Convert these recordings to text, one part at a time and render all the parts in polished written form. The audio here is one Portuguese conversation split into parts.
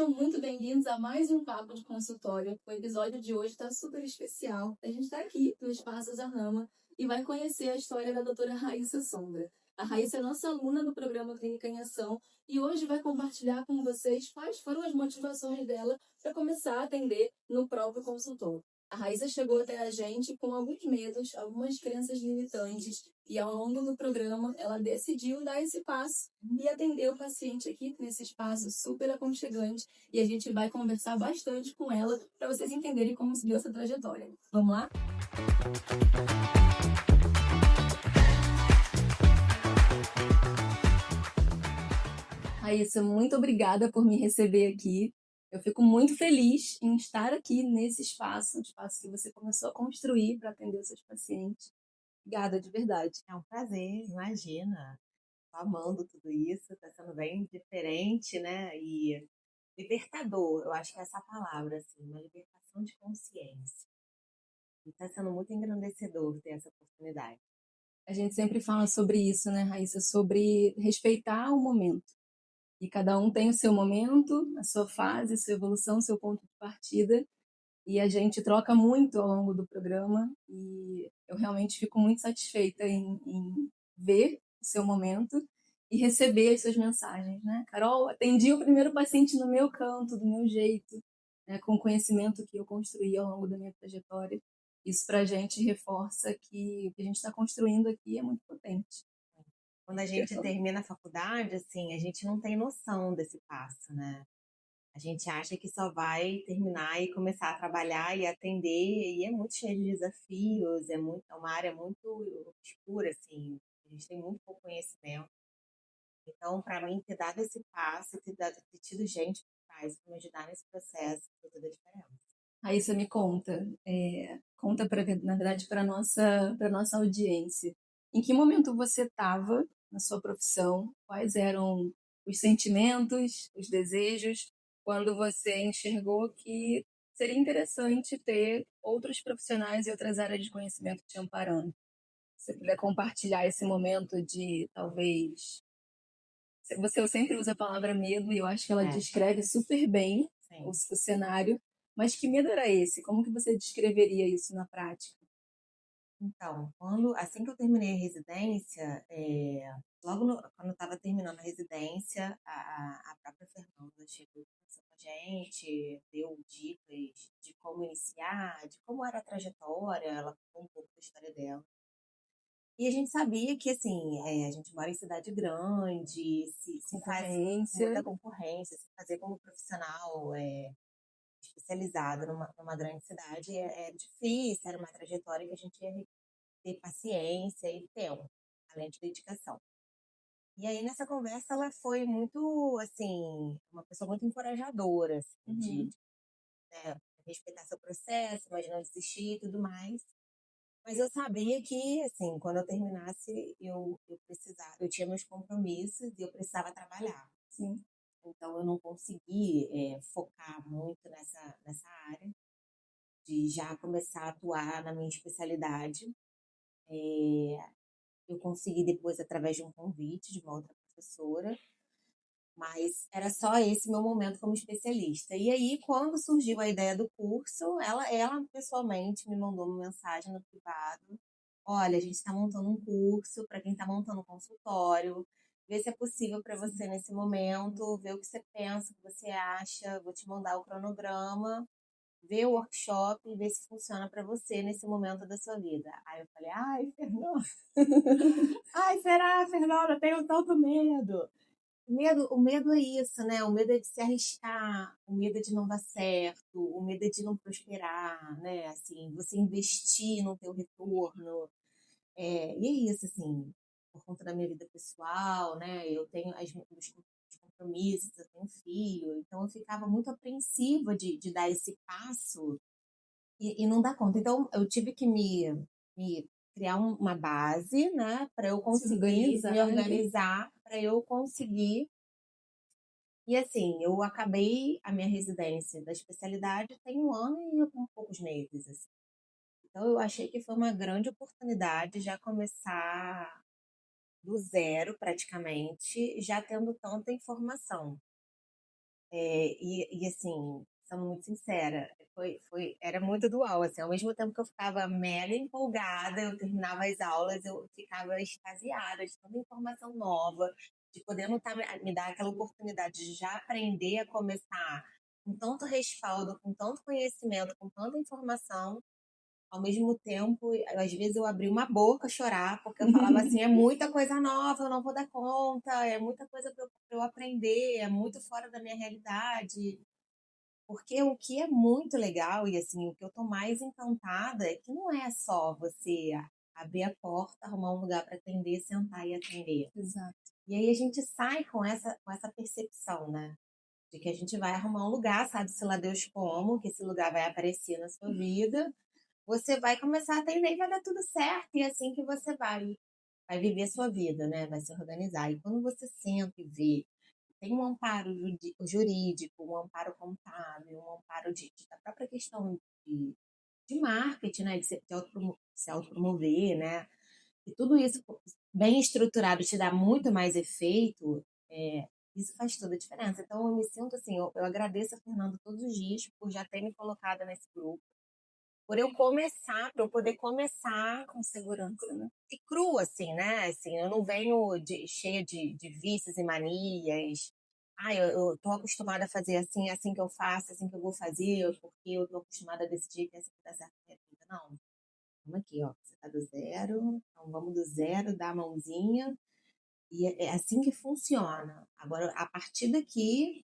Sejam muito bem-vindos a mais um Papo de Consultório. O episódio de hoje está super especial. A gente está aqui no Espaço Zanama e vai conhecer a história da doutora Raíssa Sombra. A Raíssa é nossa aluna do programa Clínica em Ação e hoje vai compartilhar com vocês quais foram as motivações dela para começar a atender no próprio consultório. A Raíssa chegou até a gente com alguns medos, algumas crenças limitantes e ao longo do programa ela decidiu dar esse passo e atender o paciente aqui nesse espaço super aconchegante e a gente vai conversar bastante com ela para vocês entenderem como seguiu essa trajetória. Vamos lá? Raíssa, muito obrigada por me receber aqui. Eu fico muito feliz em estar aqui nesse espaço, um espaço que você começou a construir para atender os seus pacientes. Obrigada, de verdade. É um prazer, imagina. Tô amando tudo isso, tá sendo bem diferente, né? E libertador, eu acho que é essa palavra, assim, uma libertação de consciência. E tá sendo muito engrandecedor ter essa oportunidade. A gente sempre fala sobre isso, né, Raíssa? Sobre respeitar o momento. E cada um tem o seu momento, a sua fase, a sua evolução, o seu ponto de partida. E a gente troca muito ao longo do programa. E eu realmente fico muito satisfeita em ver o seu momento e receber as suas mensagens, né? Carol, atendi o primeiro paciente no meu canto, do meu jeito, né, com o conhecimento que eu construí ao longo da minha trajetória. Isso para a gente reforça que o que a gente está construindo aqui é muito potente. Quando a gente termina a faculdade, assim, a gente não tem noção desse passo, né? A gente acha que só vai terminar e começar a trabalhar e atender, e é muito cheio de desafios, é uma área muito obscura, assim, a gente tem muito pouco conhecimento. Então, para mim, ter dado esse passo, ter tido gente por trás para me ajudar nesse processo, fez toda a diferença. Raíssa, me conta, conta na verdade para nossa audiência. Em que momento você estava na sua profissão? Quais eram os sentimentos, os desejos, quando você enxergou que seria interessante ter outros profissionais e outras áreas de conhecimento te amparando? Se você puder compartilhar esse momento de talvez você sempre usa a palavra medo e eu acho que ela descreve super bem o cenário. Mas que medo era esse? Como que você descreveria isso na prática? Então, assim que eu terminei a residência, quando eu estava terminando a residência, a própria Fernanda chegou e conversou com a gente, deu dicas de como iniciar, de como era a trajetória, ela contou um pouco da história dela. E a gente sabia que, assim, a gente mora em cidade grande, se faz muita concorrência, se fazer como profissional especializado numa grande cidade é difícil, era uma trajetória que a gente ia ter paciência e tempo, além de dedicação. E aí, nessa conversa, ela foi muito, assim, uma pessoa muito encorajadora, assim, de né, respeitar seu processo, mas não desistir e tudo mais. Mas eu sabia que, assim, quando eu terminasse, eu tinha meus compromissos e eu precisava trabalhar. Sim. Então, eu não consegui focar muito nessa área de já começar a atuar na minha especialidade. Eu consegui depois através de um convite de uma outra professora, mas era só esse meu momento como especialista. E aí, quando surgiu a ideia do curso, ela pessoalmente me mandou uma mensagem no privado: olha, a gente está montando um curso para quem está montando um consultório, vê se é possível para você nesse momento, ver o que você pensa, o que você acha, vou te mandar o cronograma, ver o workshop e ver se funciona para você nesse momento da sua vida. Aí eu falei: ai, Fernanda, ai, será, Fernanda, eu tenho tanto medo. O medo é isso, né? O medo é de se arriscar, o medo é de não dar certo, o medo é de não prosperar, né? Assim, você investir no teu retorno. E é isso, assim, por conta da minha vida pessoal, né? Eu tenho meus compromissos, eu tenho filho, então eu ficava muito apreensiva de dar esse passo e não dar conta. Então eu tive que me criar uma base, né, para eu conseguir me organizar, para eu conseguir. E assim, eu acabei a minha residência da especialidade tem 1 ano e poucos meses, assim. Então eu achei que foi uma grande oportunidade já começar do zero praticamente, já tendo tanta informação. Assim, sendo muito sincera, era muito dual, assim, ao mesmo tempo que eu ficava mega empolgada, eu terminava as aulas, eu ficava extasiada de tanta informação nova, de poder me dar aquela oportunidade de já aprender a começar com tanto respaldo, com tanto conhecimento, com tanta informação. Ao mesmo tempo, às vezes eu abria uma boca a chorar, porque eu falava assim, é muita coisa nova, eu não vou dar conta, é muita coisa para eu aprender, é muito fora da minha realidade. Porque o que é muito legal, e assim, o que eu tô mais encantada é que não é só você abrir a porta, arrumar um lugar para atender, sentar e atender. Exato. E aí a gente sai com essa percepção, né? De que a gente vai arrumar um lugar, sabe-se lá Deus como, que esse lugar vai aparecer na sua vida. Você vai começar a atender e vai dar tudo certo. E é assim que você vai viver a sua vida, né? Vai se organizar. E quando você senta e vê, tem um amparo jurídico, um amparo contábil, um amparo da própria questão de marketing, né? De se autopromover, né? E tudo isso bem estruturado te dá muito mais efeito, isso faz toda a diferença. Então, eu me sinto assim, eu agradeço a Fernanda todos os dias por já ter me colocado nesse grupo, para eu poder começar Com segurança, né? e crua, assim, né? Assim, eu não venho cheia de vícios e manias. Eu tô acostumada a fazer assim, é assim que eu faço, é assim que eu vou fazer, porque eu tô acostumada a decidir que é assim que dá certo na minha vida. Não, vamos aqui, ó. Você tá do zero, então vamos do zero, dá a mãozinha. E é assim que funciona. Agora, a partir daqui,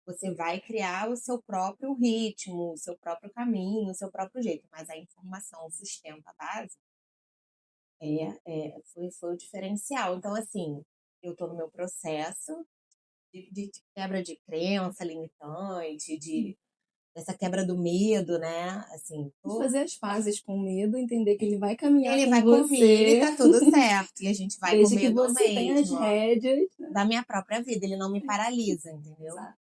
você vai criar o seu próprio ritmo, o seu próprio caminho, o seu próprio jeito. Mas a informação sustenta a base. Foi o diferencial. Então, assim, eu estou no meu processo de quebra de crença limitante, dessa quebra do medo, né? Assim, De fazer as pazes com o medo, entender que ele vai caminhar ele com vai comigo e você, tá tudo certo. E a gente vai com desde que medo você tenha as mesmo, ó, rédeas, né? da minha própria vida. Ele não me paralisa, entendeu? Exato.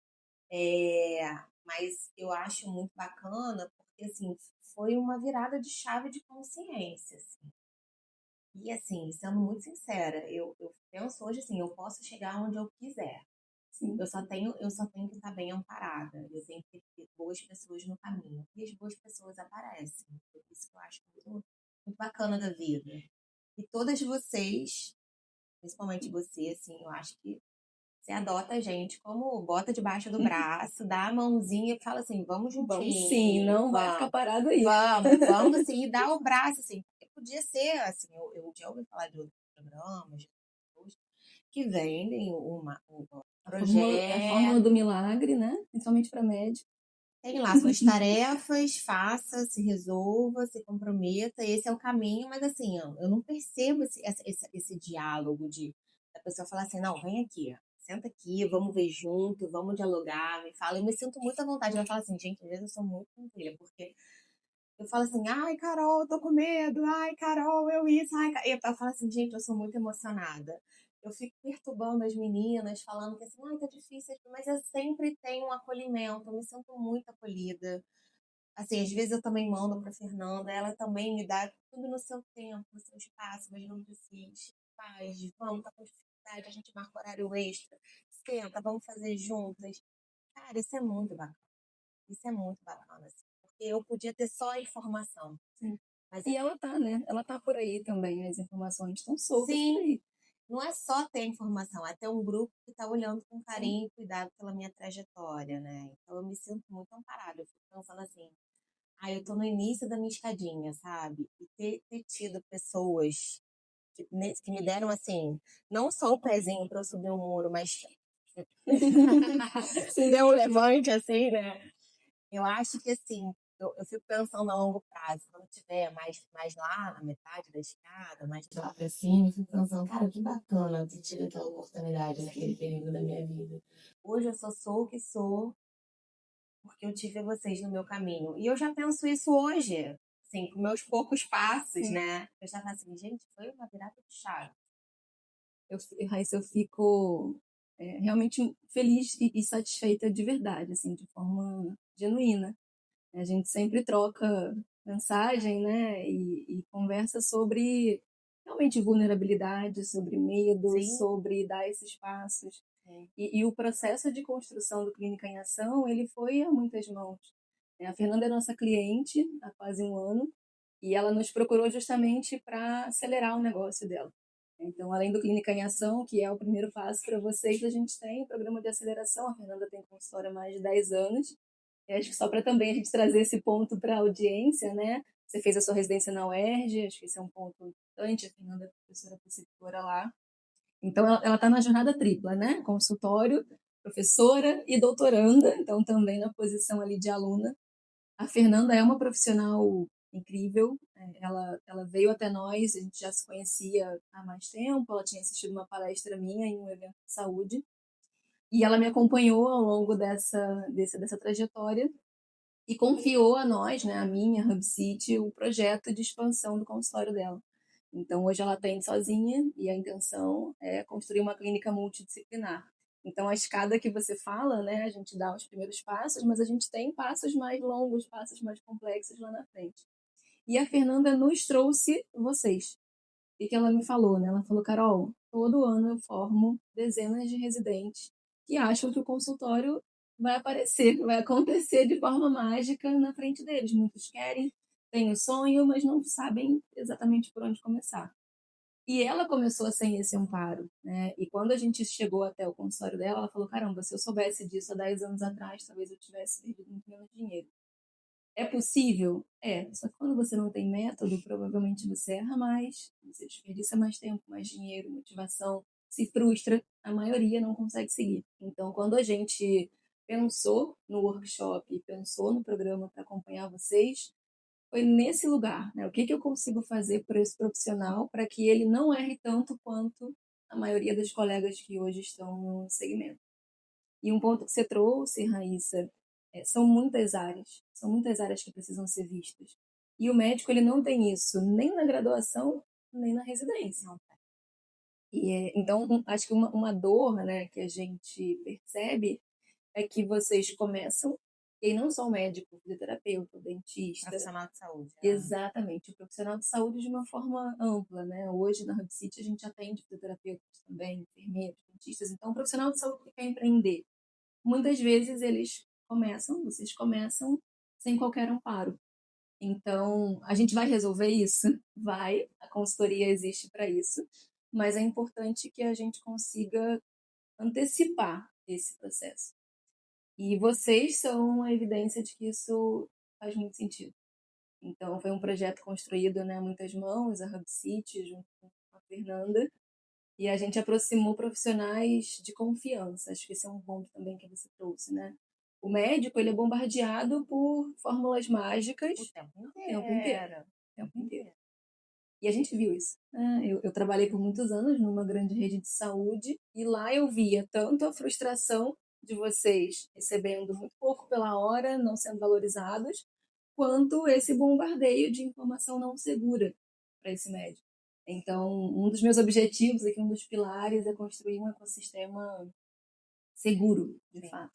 É, mas eu acho muito bacana, porque, assim, foi uma virada de chave de consciência, assim. E assim, sendo muito sincera, eu penso hoje assim, eu posso chegar onde eu quiser. Sim. Eu só tenho que estar bem amparada. Eu tenho que ter boas pessoas no caminho. E as boas pessoas aparecem. Por isso que eu acho muito, muito bacana da vida. E todas vocês, principalmente você, assim, eu acho que você adota a gente como bota debaixo do braço, dá a mãozinha e fala assim, vamos Vamos sim, juntinho, não vai ficar vamos, parado aí. vamos sim, e dá o braço, assim, porque podia ser, assim, eu já ouvi falar de outros programas, de pessoas que vendem um A fórmula projeto, do milagre, né? Principalmente para médico. tem lá suas tarefas, faça, se resolva, se comprometa, esse é o caminho, mas assim, eu não percebo esse diálogo da pessoa falar assim, não, vem aqui, senta aqui, vamos ver junto, vamos dialogar, me fala, eu me sinto muito à vontade, ela fala assim, gente, às vezes eu sou muito tranquila, porque eu falo assim, ai, Carol, eu tô com medo, ai, Carol, eu isso, ai, e eu falo assim, gente, eu sou muito emocionada. Eu fico perturbando as meninas, falando que assim, ai, tá difícil, mas eu sempre tenho um acolhimento, eu me sinto muito acolhida. Assim, às vezes eu também mando pra Fernanda, ela também me dá tudo no seu tempo, no seu espaço, mas não desiste. Faz, vamos, tá com dificuldade, a gente marca horário extra, senta, vamos fazer juntas. Cara, isso é muito bacana. Isso é muito bacana, assim, porque eu podia ter só a informação, Sim. mas E ela tá, né? Ela tá por aí também, as informações estão soltas por sim, aí. não é só ter a informação, é ter um grupo que está olhando com Sim. carinho e cuidado pela minha trajetória, né? Então eu me sinto muito amparada. Eu fico pensando assim, eu tô no início da minha escadinha, sabe? E ter tido pessoas que me deram assim, não só o pezinho para eu subir o muro, mas Sim. deu um levante assim, né? Eu acho que assim, eu fico pensando a longo prazo, quando tiver mais lá na metade da escada, mais lá pra cima, eu fico pensando, cara, que bacana ter tido aquela oportunidade naquele período da minha vida. Hoje eu só sou o que sou porque eu tive vocês no meu caminho. E eu já penso isso hoje, assim, com meus poucos passos, Sim. né? Eu já falo assim, gente, foi uma virada de chave. Raíssa, eu fico realmente feliz e satisfeita de verdade, assim, de forma genuína. A gente sempre troca mensagem, né, e conversa sobre realmente vulnerabilidade, sobre medo, Sim, sobre dar esses passos. É. E o processo de construção do Clínica em Ação, ele foi a muitas mãos. A Fernanda é nossa cliente há quase um ano e ela nos procurou justamente para acelerar o negócio dela. Então, além do Clínica em Ação, que é o primeiro passo para vocês, a gente tem o programa de aceleração. A Fernanda tem consultório há mais de 10 anos. E acho que só para também a gente trazer esse ponto para a audiência, né? Você fez a sua residência na UERJ, acho que esse é um ponto importante. A Fernanda é professora preceptora lá. Então, ela está na jornada tripla, né? Consultório, professora e doutoranda, então também na posição ali de aluna. A Fernanda é uma profissional incrível, ela veio até nós, a gente já se conhecia há mais tempo, ela tinha assistido uma palestra minha em um evento de saúde, e ela me acompanhou ao longo dessa trajetória e confiou a nós, né, a mim, a Hub City, o projeto de expansão do consultório dela. Então, hoje ela atende sozinha e a intenção é construir uma clínica multidisciplinar. Então, a escada que você fala, né, a gente dá os primeiros passos, mas a gente tem passos mais longos, passos mais complexos lá na frente. E a Fernanda nos trouxe vocês. O que ela me falou, né? Ela falou, Carol, todo ano eu formo dezenas de residentes que acham que o consultório vai aparecer, vai acontecer de forma mágica na frente deles. Muitos querem, têm o sonho, mas não sabem exatamente por onde começar. E ela começou sem esse amparo, né? E quando a gente chegou até o consultório dela, ela falou, caramba, se eu soubesse disso há 10 anos atrás, talvez eu tivesse perdido muito menos dinheiro. É possível? É. Só que quando você não tem método, provavelmente você erra mais, você desperdiça mais tempo, mais dinheiro, motivação, se frustra, a maioria não consegue seguir. Então, quando a gente pensou no workshop, pensou no programa para acompanhar vocês, foi nesse lugar, né? O que eu consigo fazer para esse profissional para que ele não erre tanto quanto a maioria dos colegas que hoje estão no segmento. E um ponto que você trouxe, Raíssa, são muitas áreas que precisam ser vistas. E o médico ele não tem isso nem na graduação, nem na residência. Então, acho que uma dor, né, que a gente percebe é que vocês começam, e não só o médico, o fisioterapeuta, o dentista. Profissional de saúde. Né? Exatamente, o profissional de saúde de uma forma ampla, né? Hoje na Hub City a gente atende fisioterapeutas também, enfermeiros, dentistas. Então, o profissional de saúde que quer empreender, muitas vezes vocês começam sem qualquer amparo. Então, a gente vai resolver isso? Vai, a consultoria existe para isso, mas é importante que a gente consiga antecipar esse processo. E vocês são a evidência de que isso faz muito sentido. Então, foi um projeto construído, né, a muitas mãos, a Hub City, junto com a Fernanda, e a gente aproximou profissionais de confiança. Acho que esse é um ponto também que você trouxe, né? O médico, ele é bombardeado por fórmulas mágicas O tempo inteiro. O tempo inteiro. E a gente viu isso. Né? Eu trabalhei por muitos anos numa grande rede de saúde e lá eu via tanto a frustração de vocês recebendo muito pouco pela hora, não sendo valorizados, quanto esse bombardeio de informação não segura para esse médico. Então, um dos meus objetivos aqui, um dos pilares é construir um ecossistema seguro, de fato.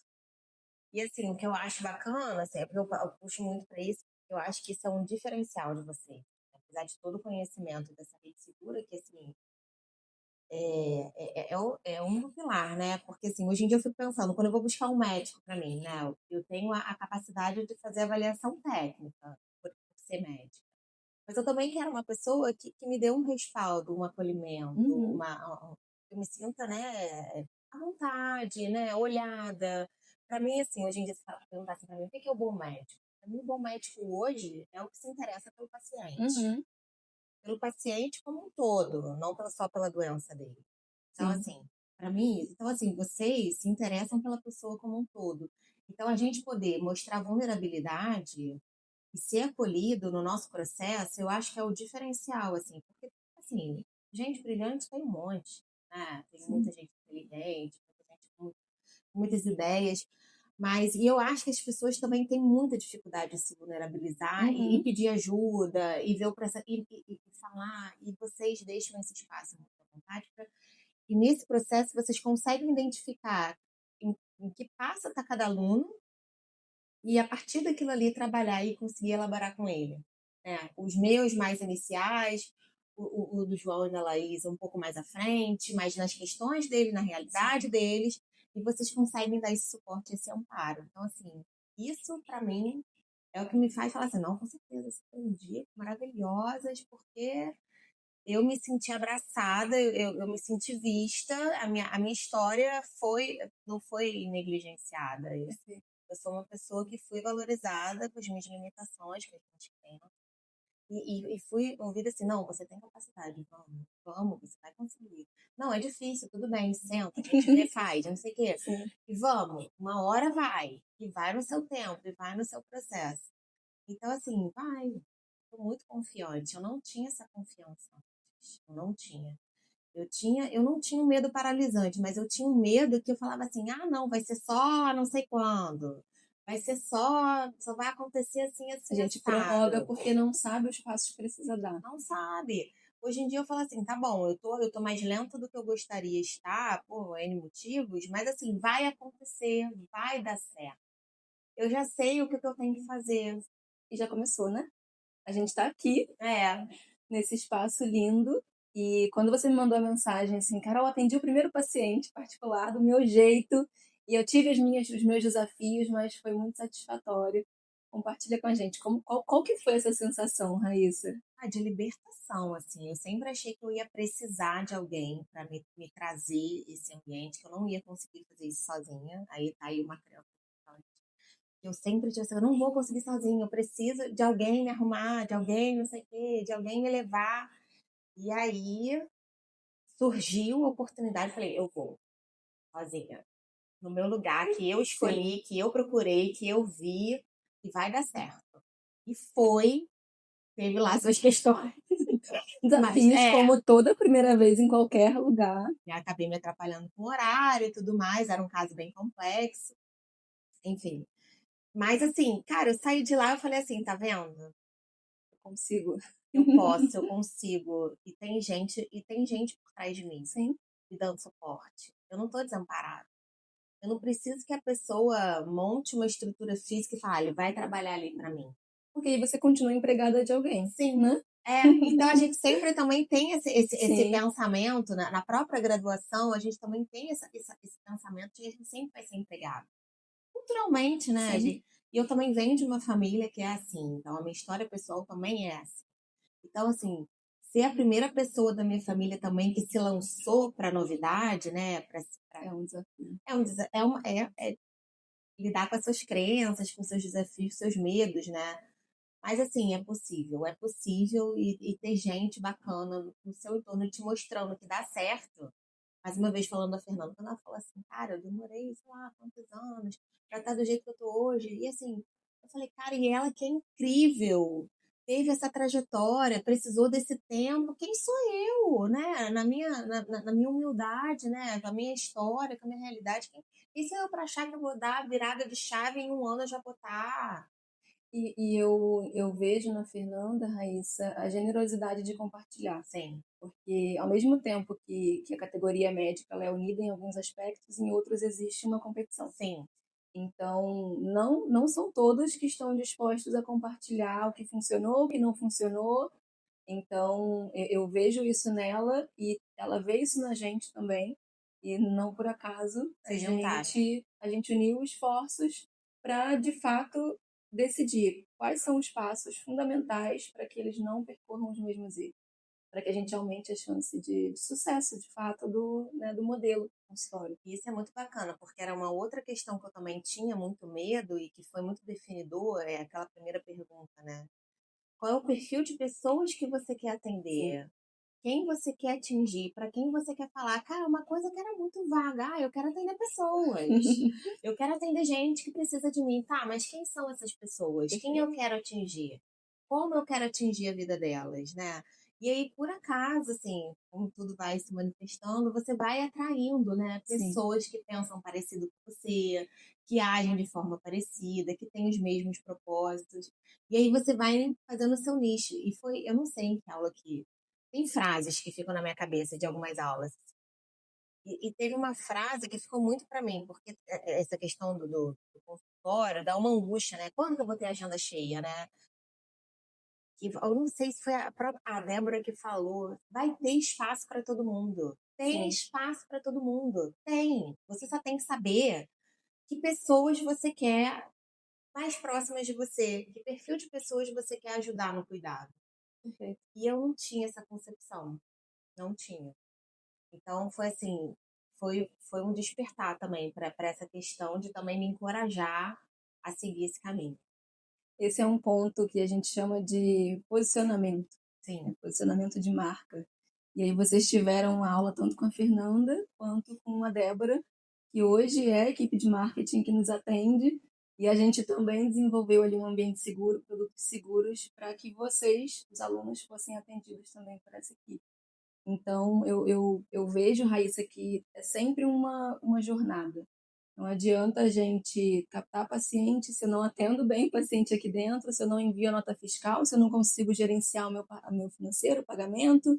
E assim, o que eu acho bacana, assim, é porque eu puxo muito para isso, eu acho que isso é um diferencial de vocês. Apesar de todo o conhecimento dessa rede segura, que assim, é um pilar, né? Porque assim, hoje em dia eu fico pensando, quando eu vou buscar um médico para mim, né? Eu tenho a capacidade de fazer avaliação técnica por ser médica. Mas eu também quero uma pessoa que me dê um respaldo, um acolhimento, que eu me sinta, né, à vontade, né, olhada. Para mim, assim, hoje em dia, se perguntar assim para mim, o que é o bom médico? Para mim, o bom médico hoje é o que se interessa pelo paciente. Pelo paciente como um todo, não só pela doença dele. Então, assim, para mim, então, assim, vocês se interessam pela pessoa como um todo. Então, a gente poder mostrar vulnerabilidade e ser acolhido no nosso processo, eu acho que é o diferencial, assim, porque, assim, gente brilhante tem um monte, né? Tem muita gente inteligente, muita gente com muitas ideias, mas e eu acho que as pessoas também têm muita dificuldade de se vulnerabilizar e pedir ajuda, e ver o processo, e falar, e vocês deixam esse espaço muito à vontade, e nesse processo vocês conseguem identificar em que passo está cada aluno, e a partir daquilo ali trabalhar e conseguir elaborar com ele. Né? Os meus mais iniciais, o do João e da Laís um pouco mais à frente, mas nas questões dele, na realidade deles, e vocês conseguem dar esse suporte, esse amparo. Então, assim, isso para mim é o que me faz falar assim, não, com certeza, essas foram dicas maravilhosas, porque eu me senti abraçada, eu me senti vista, a minha história não foi negligenciada. Eu sou uma pessoa que fui valorizada com as minhas limitações, que a gente tem. E fui ouvida assim, não, você tem capacidade, vamos, você vai conseguir. Não, é difícil, tudo bem, senta, a gente vê, faz, não sei o quê. Sim. E vamos, uma hora vai, e vai no seu tempo, e vai no seu processo. Então, assim, vai. Estou muito confiante. Eu não tinha essa confiança antes. Eu não tinha. Eu não tinha um medo paralisante, mas eu tinha um medo que eu falava assim, ah, não, vai ser só não sei quando. Vai ser só vai acontecer assim, A assim, gente prorroga assado. porque não sabe os passos que precisa dar. Não sabe. Hoje em dia eu falo assim, tá bom, eu tô mais lenta do que eu gostaria de estar, por N motivos, mas assim, vai acontecer, vai dar certo. Eu já sei o que eu tenho que fazer. E já começou, né? A gente tá aqui É, nesse espaço lindo. E quando você me mandou a mensagem assim, Carol, atendi o primeiro paciente particular do meu jeito e eu tive os meus desafios, mas foi muito satisfatório. Compartilha com a gente. Qual que foi essa sensação, Raíssa? de libertação, assim. Eu sempre achei que eu ia precisar de alguém para me trazer esse ambiente, que eu não ia conseguir fazer isso sozinha. Aí tá aí uma criança. Eu sempre tive assim, eu não vou conseguir sozinha, eu preciso de alguém me arrumar, de alguém não sei o quê, de alguém me levar. E aí surgiu a oportunidade, falei, eu vou sozinha. No meu lugar, que eu escolhi, que eu procurei, que eu vi, e vai dar certo. E foi, teve lá suas questões. Mas, Desafios, como toda primeira vez em qualquer lugar. e acabei me atrapalhando com o horário e tudo mais, era um caso bem complexo, enfim. Mas assim, cara, eu saí de lá e falei assim, tá vendo? Consigo. Eu posso, eu consigo. E tem gente por trás de mim, Sim. me dando suporte. Eu não tô desamparada. Eu não preciso que a pessoa monte uma estrutura física e fale, vai trabalhar ali pra mim. Porque aí você continua empregada de alguém. Sim. Né? Então a gente sempre também tem esse Sim. pensamento, na própria graduação, a gente também tem esse pensamento de que a gente sempre vai ser empregado. Culturalmente, né? Sim. E eu também venho de uma família que é assim, então a minha história pessoal também é assim. Então, assim, ser a primeira pessoa da minha família também que se lançou para a novidade, né? É um desafio. É lidar com as suas crenças, com seus desafios, seus medos, né? Mas assim, é possível e ter gente bacana no seu entorno te mostrando que dá certo. Mais uma vez falando da Fernanda, quando ela fala assim, cara, eu demorei, sei lá, quantos anos pra estar do jeito que eu tô hoje. E assim, eu falei, cara, e ela que é incrível, teve essa trajetória, precisou desse tempo. Quem sou eu, né? Na minha humildade, né? Com a minha história, com a minha realidade. Quem sou eu pra achar que eu vou dar a virada de chave em um ano eu já vou estar? E eu vejo na Fernanda, Raíssa, a generosidade de compartilhar. Sim, Porque, ao mesmo tempo que a categoria médica ela é unida em alguns aspectos, em outros existe uma competição. sim. Então, não são todos que estão dispostos a compartilhar o que funcionou, o que não funcionou. Então, eu vejo isso nela e ela vê isso na gente também. E não por acaso Se juntaram. a gente uniu esforços para, de fato, decidir quais são os passos fundamentais para que eles não percorram os mesmos erros, para que a gente aumente a chance de sucesso, de fato, do modelo consultório. Isso é muito bacana, porque era uma outra questão que eu também tinha muito medo e que foi muito definidor, é aquela primeira pergunta, né? Qual é o perfil de pessoas que você quer Sim. atender? Quem você quer atingir? Para quem você quer falar? Cara, uma coisa que era muito vaga. Ah, eu quero atender pessoas. Eu quero atender gente que precisa de mim. Tá, mas quem são essas pessoas? Quem eu quero atingir? Como eu quero atingir a vida delas, né? E aí, por acaso, assim, como tudo vai se manifestando, você vai atraindo, né? Sim. Pessoas que pensam parecido com você, que agem de forma parecida, que têm os mesmos propósitos. E aí você vai fazendo o seu nicho. E foi, eu não sei em que aula que. Tem frases que ficam na minha cabeça de algumas aulas. E teve uma frase que ficou muito para mim, porque essa questão do consultório dá uma angústia, né? Quando que eu vou ter agenda cheia, né? eu não sei se foi a Débora que falou, vai ter espaço para todo mundo. Tem espaço para todo mundo. Tem. Você só tem que saber que pessoas você quer mais próximas de você, que perfil de pessoas você quer ajudar no cuidado. Perfeito. E eu não tinha essa concepção. Não tinha. Então, foi assim, foi um despertar também para essa questão de também me encorajar a seguir esse caminho. Esse é um ponto que a gente chama de posicionamento, Sim, posicionamento de marca. E aí vocês tiveram uma aula tanto com a Fernanda quanto com a Débora, que hoje é a equipe de marketing que nos atende, e a gente também desenvolveu ali um ambiente seguro, produtos seguros, para que vocês, os alunos, fossem atendidos também por essa equipe. Então, eu vejo, Raíssa, que é sempre uma jornada. Não adianta a gente captar paciente se eu não atendo bem o paciente aqui dentro, se eu não envio a nota fiscal, se eu não consigo gerenciar o meu financeiro, o pagamento.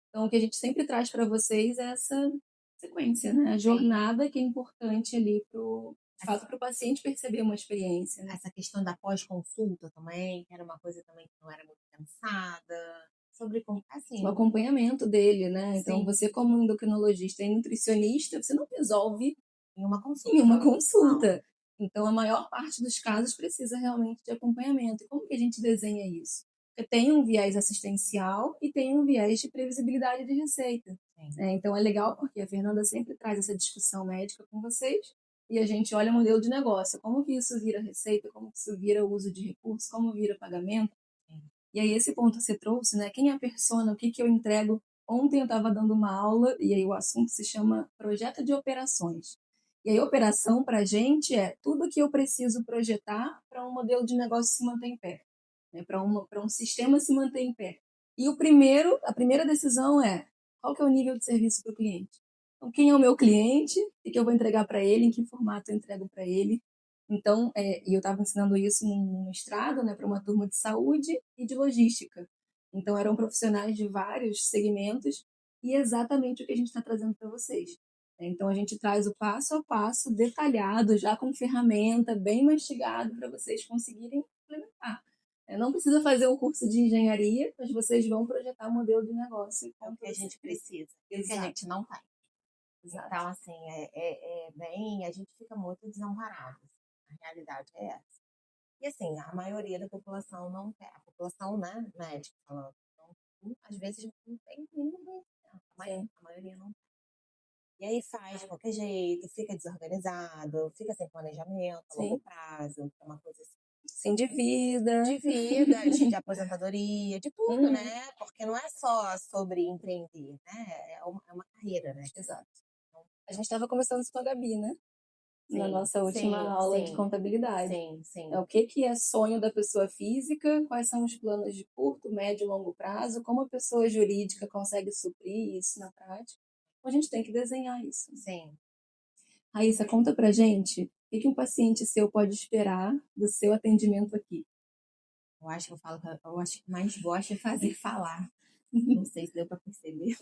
Então, o que a gente sempre traz para vocês é essa sequência, né? A jornada que é importante ali de fato, para o paciente perceber uma experiência, né? essa questão da pós-consulta também, que era uma coisa também que não era muito pensada. Sobre, assim, O acompanhamento dele, né? Então, sim, você como endocrinologista e nutricionista, você não resolve em uma consulta. em uma Não. consulta. Então, a maior parte dos casos precisa realmente de acompanhamento. E como que a gente desenha isso? Porque tem um viés assistencial e tem um viés de previsibilidade de receita. Sim. Né? Então, é legal porque a Fernanda sempre traz essa discussão médica com vocês e a gente olha o modelo de negócio. Como que isso vira receita? Como que isso vira uso de recursos? Como vira pagamento? Sim. E aí, esse ponto que você trouxe, né? Quem é a persona? O que que eu entrego? Ontem eu estava dando uma aula e aí o assunto se chama projeto de operações. E aí, operação para a gente é tudo que eu preciso projetar para um modelo de negócio se manter em pé, né? Para um sistema se manter em pé. E a primeira decisão é qual que é o nível de serviço para o cliente. Então, quem é o meu cliente? O que eu vou entregar para ele? Em que formato eu entrego para ele? Então, e eu estava ensinando isso no mestrado, né, para uma turma de saúde e de logística. Então, eram profissionais de vários segmentos e é exatamente o que a gente está trazendo para vocês. Então, a gente traz o passo a passo, detalhado, já com ferramenta, bem mastigado, para vocês conseguirem implementar. Não precisa fazer um curso de engenharia, mas vocês vão projetar um modelo de negócio. É o que a gente precisa, é o que a gente não tem. Exato. Então, assim, bem, a gente fica muito desamparado. A realidade é essa. E, assim, a maioria da população não tem. A população, né, médica falando, então, às vezes não tem nenhum conhecimento. A maioria não tem. E aí faz de qualquer jeito, fica desorganizado, fica sem planejamento a longo prazo, é uma coisa assim. Sim, de vida. De vida, de aposentadoria, de tudo, né? Porque não é só sobre empreender, né? É uma carreira, né? Exato. A gente estava conversando isso com a Gabi, né? Na Sim, nossa última aula de contabilidade. Sim. O que é sonho da pessoa física, quais são os planos de curto, médio e longo prazo, como a pessoa jurídica consegue suprir isso na prática. Então, a gente tem que desenhar isso. Sim. Raíssa, conta pra gente o que um paciente seu pode esperar do seu atendimento aqui. Eu acho que eu acho que mais gosto de fazer falar. Não sei se deu para perceber.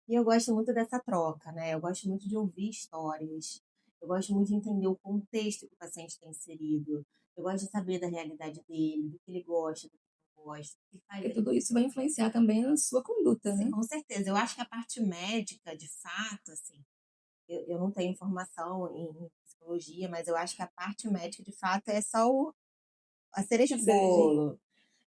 E eu gosto muito dessa troca, né? Eu gosto muito de ouvir histórias. Eu gosto muito de entender o contexto que o paciente tem inserido. Eu gosto de saber da realidade dele, do que ele gosta, do que não gosta. Porque tudo isso vai influenciar também na sua conduta, né? Sim, com certeza. Eu acho que a parte médica, de fato, assim, eu não tenho formação em psicologia, mas eu acho que a parte médica, de fato, é só a cereja do bolo.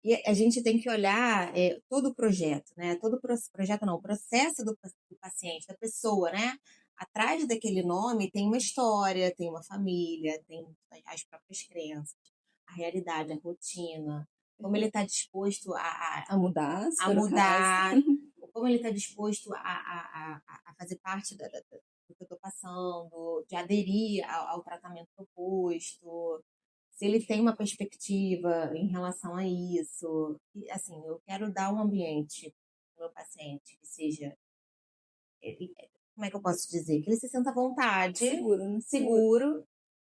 E a gente tem que olhar todo o projeto, né? Todo projeto não, o processo do paciente, da pessoa, né? Atrás daquele nome tem uma história, tem uma família, tem as próprias crenças, a realidade, a rotina, como ele está disposto A mudar, se a for o mudar, caso. como ele está disposto a fazer parte do que eu estou passando, de aderir ao tratamento proposto, se ele tem uma perspectiva em relação a isso. E, assim, eu quero dar um ambiente para o meu paciente que seja, como é que eu posso dizer? Que ele se sinta à vontade, Seguro, né? seguro,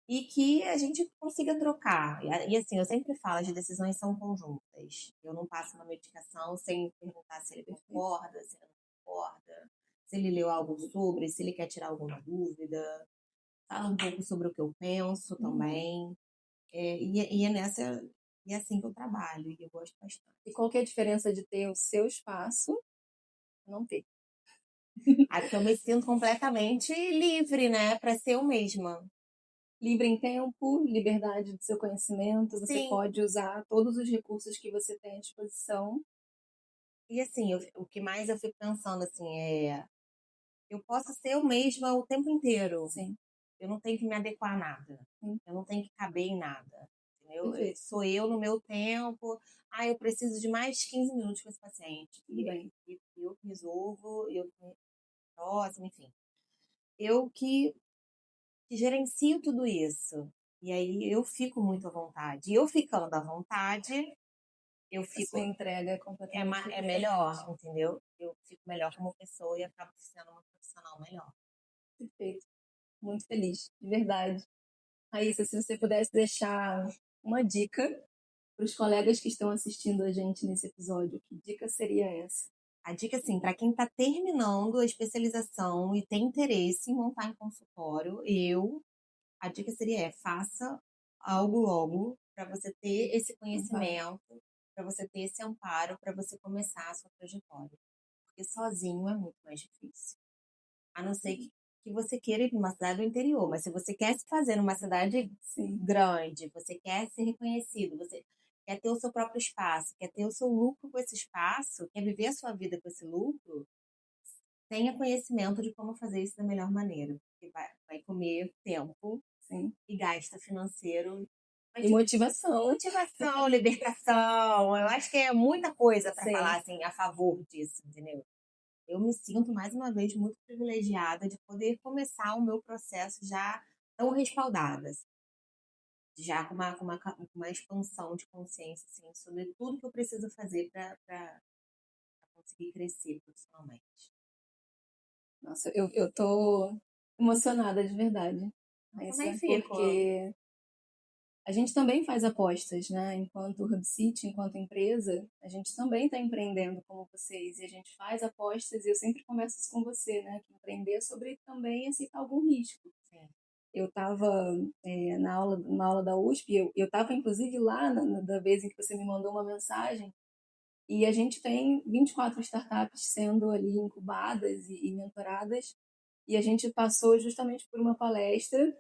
e que a gente consiga trocar. E assim, eu sempre falo, as decisões são conjuntas. Eu não passo uma medicação sem perguntar se ele concorda, se ele não concorda, se ele leu algo sobre, se ele quer tirar alguma dúvida. Fala um pouco sobre o que eu penso também. E é nessa E é assim que eu trabalho, e eu gosto bastante. E qual que é a diferença de ter o seu espaço e não ter? Aí porque eu me sinto completamente livre, né, para ser eu mesma. Livre em tempo, liberdade do seu conhecimento, você Sim, pode usar todos os recursos que você tem à disposição. e assim, o que mais eu fico pensando, assim, eu posso ser eu mesma o tempo inteiro. Sim, Eu não tenho que me adequar a nada. sim, Eu não tenho que caber em nada. Entendeu? perfeito, Sou eu no meu tempo. Ah, eu preciso de mais 15 minutos com esse paciente. tudo bem. Eu que resolvo, eu que próximo, enfim. Eu que gerencio tudo isso. E aí eu fico muito à vontade. E eu ficando à vontade, eu A sua fico. entrega é completamente É diferente. melhor, entendeu? Eu fico melhor como pessoa e acabo sendo uma profissional melhor. Perfeito. Muito feliz, de verdade. Raíssa, se você pudesse deixar uma dica para os colegas que estão assistindo a gente nesse episódio, que dica seria essa? A dica, assim, para quem está terminando a especialização e tem interesse em montar em consultório, a dica seria faça algo logo para você ter esse Amparo. conhecimento, para você ter esse amparo, para você começar a sua trajetória. Porque sozinho é muito mais difícil. A não ser que você queira ir para uma cidade do interior, mas se você quer se fazer numa cidade Sim, grande, você quer ser reconhecido, você quer ter o seu próprio espaço, quer ter o seu lucro com esse espaço, quer viver a sua vida com esse lucro, tenha conhecimento de como fazer isso da melhor maneira. Porque vai comer tempo sim. e gasta financeiro. E motivação. Motivação, libertação. Eu acho que é muita coisa para Sim. falar assim, a favor disso, entendeu? Eu me sinto, mais uma vez, muito privilegiada de poder começar o meu processo já tão respaldada, assim, já com uma expansão de consciência assim, sobre tudo que eu preciso fazer para conseguir crescer profissionalmente. Nossa, eu tô emocionada de verdade, Eu também Raíssa, fico. porque a gente também faz apostas, né? Enquanto Hub City, enquanto empresa, a gente também está empreendendo como vocês e a gente faz apostas e eu sempre converso isso com você, né? Que empreender é sobre também aceitar algum risco. Sim. Eu estava na aula da USP, eu estava inclusive lá da vez em que você me mandou uma mensagem e a gente tem 24 startups sendo ali incubadas e mentoradas e a gente passou justamente por uma palestra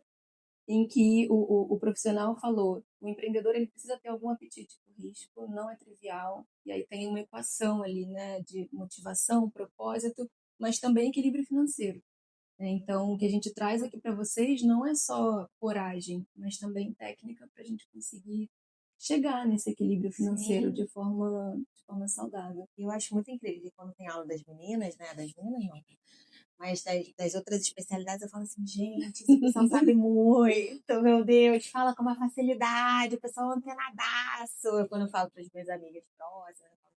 em que o profissional falou, o empreendedor ele precisa ter algum apetite por risco, não é trivial, e aí tem uma equação ali, né, de motivação, propósito, mas também equilíbrio financeiro. Né? Então, o que a gente traz aqui para vocês não é só coragem, mas também técnica para a gente conseguir chegar nesse equilíbrio financeiro Sim. de forma saudável. Eu acho muito incrível que quando tem aula das meninas, né? Das meninas não. Mas das outras especialidades eu falo assim, gente, esse pessoal sabe muito, meu Deus, fala com uma facilidade, o pessoal é antenadaço. Quando eu falo para as minhas amigas próximas, eu falo,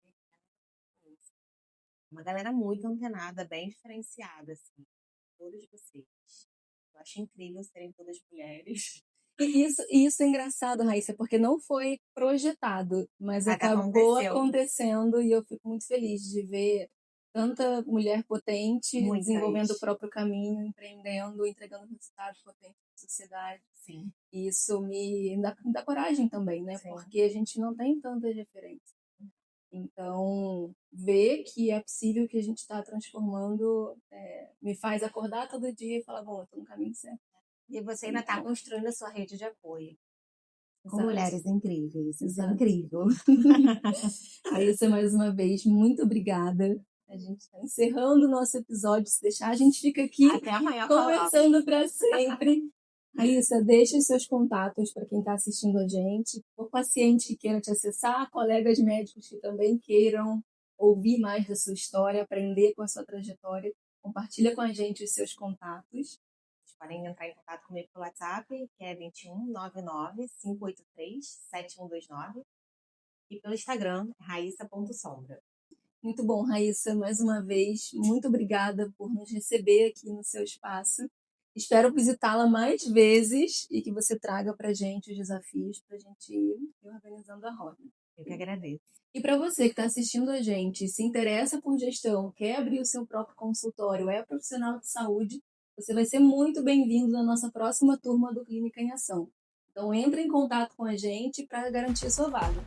gente, é uma galera muito antenada, bem diferenciada, assim, todas vocês. Eu acho incrível serem todas mulheres. E isso é engraçado, Raíssa, porque não foi projetado, mas Mas acabou aconteceu. acontecendo e eu fico muito feliz de ver tanta mulher potente desenvolvendo o Muitas. próprio caminho, empreendendo, entregando resultados potentes para a sociedade. Sim, E isso me dá coragem também, né? sim. Porque a gente não tem tantas referências. Então, ver que é possível que a gente está transformando me faz acordar todo dia e falar, bom, eu estou no caminho certo. E você Isso é ainda muito está bom. construindo a sua rede de apoio. Com Exato. mulheres incríveis. Isso é Exato. incrível. Raíssa, mais uma vez, muito obrigada. A gente está encerrando o nosso episódio. Se deixar, a gente fica aqui Até amanhã falando. conversando para sempre. Raíssa, deixa os seus contatos para quem está assistindo a gente. O paciente que queira te acessar, colegas médicos que também queiram ouvir mais da sua história, aprender com a sua trajetória. Compartilha com a gente os seus contatos. Vocês podem entrar em contato comigo pelo WhatsApp, que é 21 99 583 7129. E pelo Instagram, raissa.sombra. Muito bom, Raíssa, mais uma vez, muito obrigada por nos receber aqui no seu espaço. Espero visitá-la mais vezes e que você traga para a gente os desafios para a gente ir organizando a roda. Eu que agradeço. E para você que está assistindo a gente, se interessa por gestão, quer abrir o seu próprio consultório, é profissional de saúde, você vai ser muito bem-vindo na nossa próxima turma do Clínica em Ação. Então, entre em contato com a gente para garantir a sua vaga.